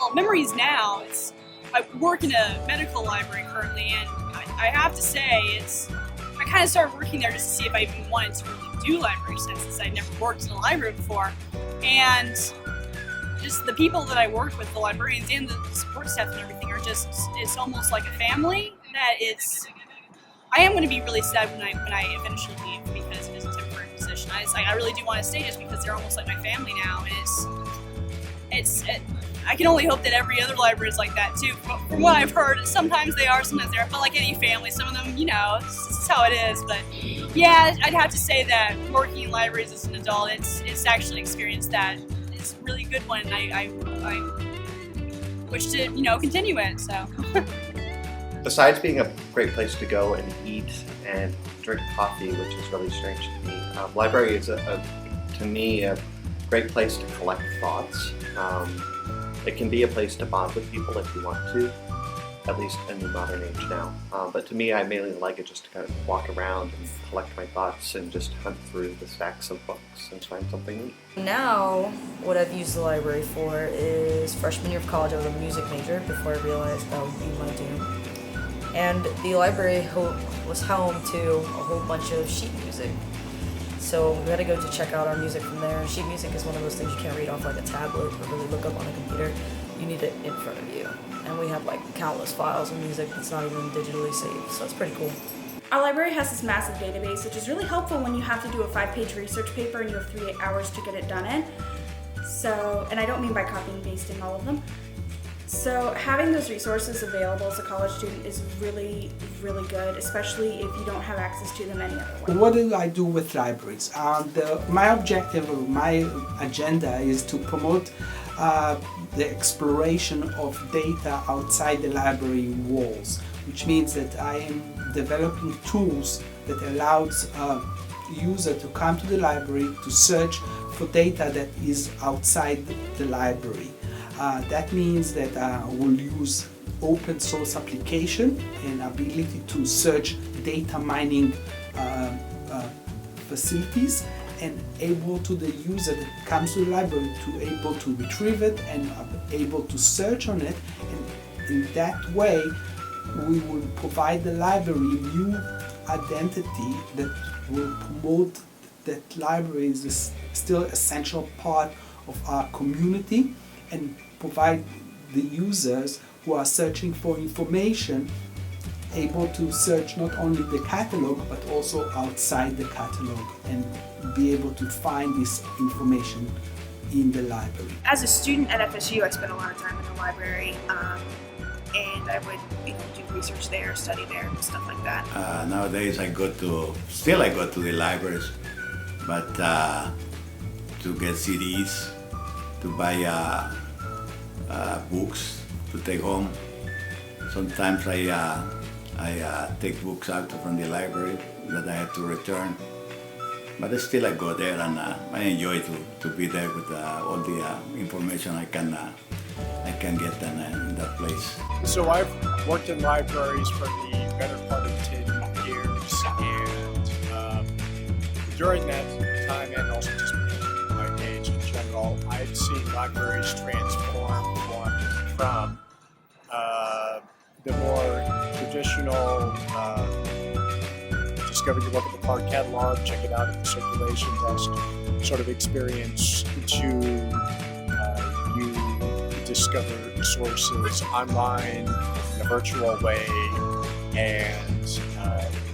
Well, memories now, I work in a medical library currently, and I have to say, I kind of started working there just to see if I even wanted to really do library stuff, since I'd never worked in a library before. And just the people that I work with, the librarians and the support staff and everything, are just, it's almost like a family. I am going to be really sad when I eventually leave, because it is a temporary position. I really do want to stay just because they're almost like my family now, and I can only hope that every other library is like that too. But from what I've heard, sometimes they are, sometimes they're. But like any family, some of them, this is how it is. But yeah, I'd have to say that working in libraries as an adult, it's actually an experience that is a really good one, and I wish to continue it. So. Besides being a great place to go and eat and drink coffee, which is really strange to me, library is to me a great place to collect thoughts. It can be a place to bond with people if you want to, at least in the modern age now. But to me, I mainly like it just to kind of walk around and collect my thoughts and just hunt through the stacks of books and find something neat. Now, what I've used the library for is freshman year of college. I was a music major before I realized that would be my doom. And the library was home to a whole bunch of sheet music. So we had to go to check out our music from there. Sheet music is one of those things you can't read off like a tablet or really look up on a computer. You need it in front of you. And we have like countless files of music that's not even digitally saved, so it's pretty cool. Our library has this massive database, which is really helpful when you have to do a 5-page research paper and you have 3 hours to get it done in. So, and I don't mean by copying and pasting all of them. So having those resources available as a college student is really, really good, especially if you don't have access to them any other way. What do I do with libraries? My objective or my agenda is to promote the exploration of data outside the library walls, which means that I am developing tools that allows a user to come to the library to search for data that is outside the library. That means that we'll use open source application and ability to search data mining facilities, and able to the user that comes to the library to able to retrieve it and able to search on it, and in that way we will provide the library new identity that will promote that library is still essential part of our community, and provide the users who are searching for information able to search not only the catalog but also outside the catalog and be able to find this information in the library. As a student at FSU, I spent a lot of time in the library, and I would do research there, study there, and stuff like that. Nowadays I go to the libraries, but to get CDs, to buy books to take home. Sometimes I take books out from the library that I have to return. But still I go there, and I enjoy to be there with all the information I can get in that place. So I've worked in libraries for the better part of 10 years, and during that time, and also just because of my age in general, I've seen libraries transform from the more traditional discover your book at the card catalog, check it out at the circulation desk sort of experience to you discover sources online in a virtual way, and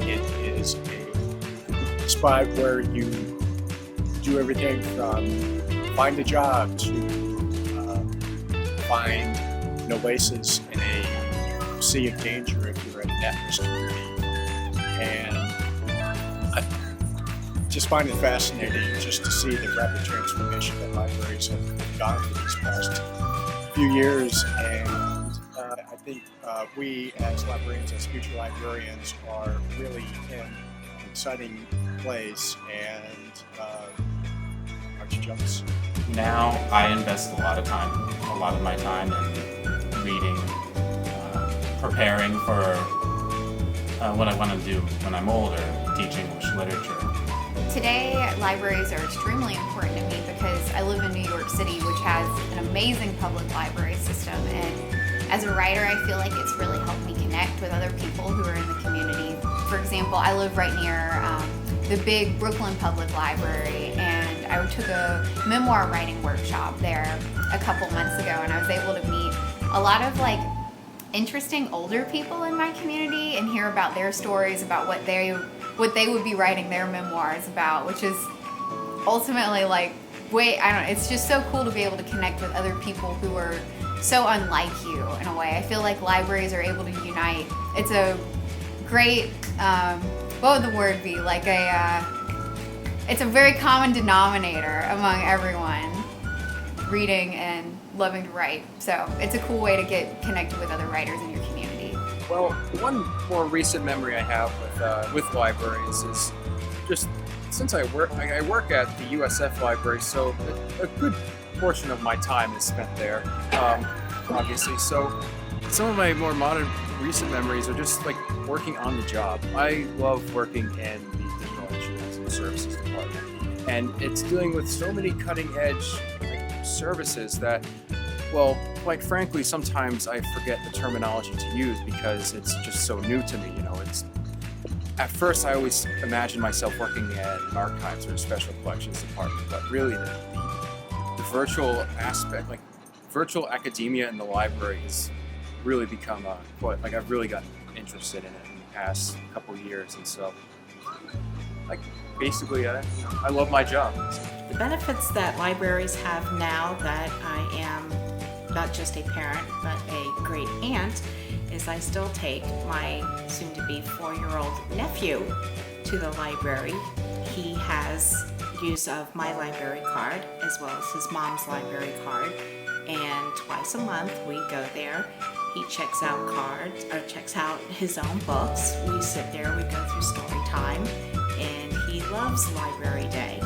it is a spot where you do everything from find a job to find an oasis in a sea of danger if you're in that mystery. And I just find it fascinating just to see the rapid transformation that libraries have gone through these past few years. And I think we as librarians, as future librarians, are really in an exciting place, and aren't you jealous? Now I invest a lot of my time in reading, preparing for what I want to do when I'm older, teach English literature. Today, libraries are extremely important to me because I live in New York City, which has an amazing public library system. And as a writer, I feel like it's really helped me connect with other people who are in the community. For example, I live right near the big Brooklyn Public Library, and I took a memoir writing workshop there a couple months ago, and I was able to meet a lot of interesting older people in my community and hear about their stories about what they would be writing their memoirs about, which is ultimately it's just so cool to be able to connect with other people who are so unlike you in a way. I feel like libraries are able to unite. It's a great, what would the word be? It's a very common denominator among everyone, reading and loving to write. So it's a cool way to get connected with other writers in your community. Well, one more recent memory I have with libraries is just since I work at the USF library, so a good portion of my time is spent there, obviously. So some of my more modern recent memories are just working on the job. I love working in the digital engineering and services department, and it's dealing with so many cutting edge services that, well, quite frankly, sometimes I forget the terminology to use because it's just so new to me. At first, I always imagined myself working at an archives or a special collections department, but really the virtual aspect, virtual academia in the library has really become I've really gotten interested in it in the past couple years, and so basically I love my job. The benefits that libraries have now that I am not just a parent but a great aunt is I still take my soon-to-be 4-year-old nephew to the library. He has use of my library card as well as his mom's library card, and twice a month we go there. He checks out his own books. We sit there, we go through story time, and he loves Library Day.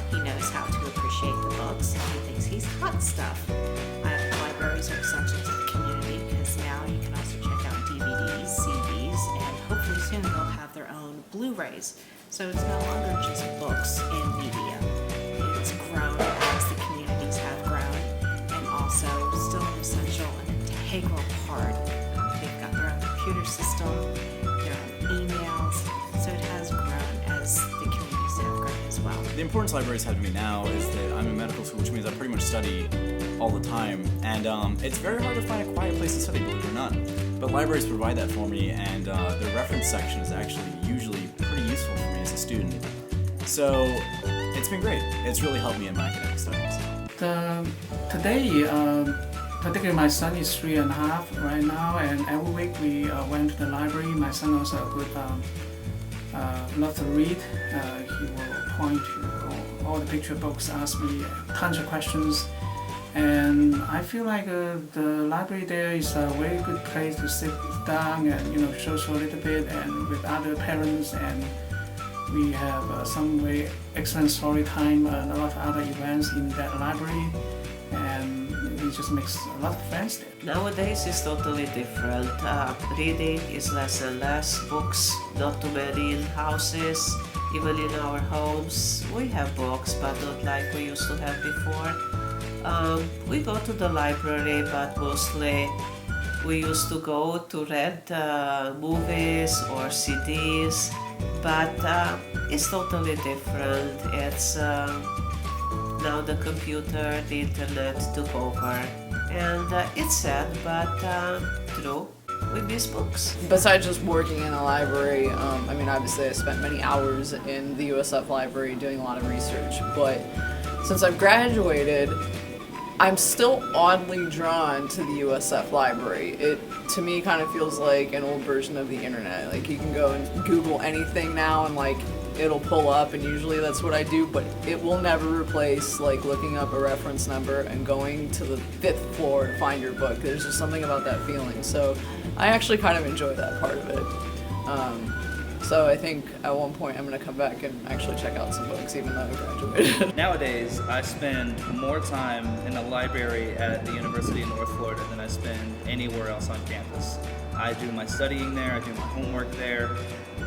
He knows how to appreciate the books, and he thinks he's taught stuff. Libraries are essential to the community because now you can also check out DVDs, CDs, and hopefully soon they'll have their own Blu-rays. So it's no longer just books and media. It's grown as the communities have grown, and also still an essential and integral part. They've got their own computer system, their own emails, so it has grown as the communities have grown as well. The importance libraries have to me now is that I'm in medical school, which means I pretty much study all the time, and it's very hard to find a quiet place to study, believe it or not. But libraries provide that for me, and the reference section is actually usually pretty useful for me as a student. So it's been great. It's really helped me in my academic studies. Today, particularly my son is 3.5 right now, and every week we went to the library. My son also loves to read. He will point to all the picture books, ask me tons of questions. And I feel like the library there is a very good place to sit down and social a little bit and with other parents, and we have some very excellent story time and a lot of other events in that library, and it just makes a lot of friends there. Nowadays it's totally different. Reading is less and less. Books, not too many in houses. Even in our homes, we have books, but not like we used to have before. We go to the library, but mostly we used to go to rent movies or CDs, but it's totally different. It's now the computer, the internet took over, and it's sad, but true. We miss books. Besides just working in a library, obviously I spent many hours in the USF library doing a lot of research, but since I've graduated, I'm still oddly drawn to the USF library. It, to me, kind of feels like an old version of the internet. Like, you can go and Google anything now and it'll pull up, and usually that's what I do, but it will never replace looking up a reference number and going to the 5th floor to find your book. There's just something about that feeling. So I actually kind of enjoy that part of it. So I think at one point I'm going to come back and actually check out some books, even though I graduated. Nowadays, I spend more time in the library at the University of North Florida than I spend anywhere else on campus. I do my studying there, I do my homework there.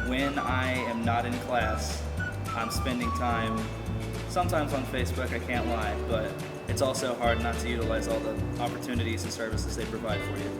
When I am not in class, I'm spending time sometimes on Facebook, I can't lie, but it's also hard not to utilize all the opportunities and services they provide for you.